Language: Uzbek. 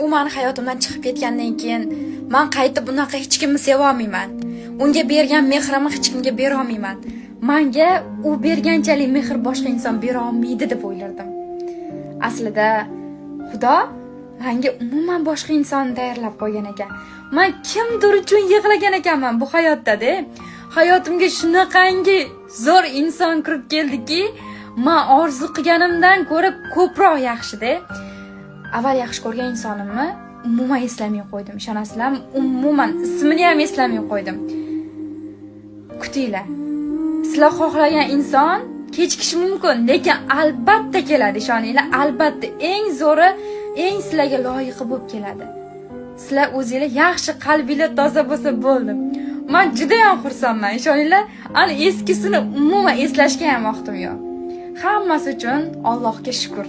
u meni hayotimdan chiqib ketgandan keyin men qaytib bunaqa hech kimni seva olmayman. Unga bergan mehrimni hech kimga bera olmayman. Menga u berganchalik mehr boshqa inson bera olmaydi deb o'ylardim. Aslida Xudo menga umuman boshqa insonni tayyorlab qo'ygan ekan. Men kimdir uchun yig'lagan ekanman bu hayotda-da. Hayotimga shunaqangi zo'r inson kirib keldiki, men orzu qilganimdan ko'ra ko'proq yaxshi-da. Avval yaxshi ko'rgan insonimni umuman eslamay qo'ydim. Ishonasizlarmi? Umuman ismini ham eslamay qo'ydim. Kutinglar. Sizlar xohlagan inson kechikishi mumkin, lekin albatta keladi, ishoninglar, albatta eng zo'ri, eng sizlarga loyiqi bo'lib keladi. Sizlar o'zingizlar yaxshi, qalbingizlar toza bo'lsa bo'ldi. Men juda ham xursandman, ishoninglar. Ana eskisini umuman eslashga ham vaqtim yo'q. Hammasi uchun Allohga shukr.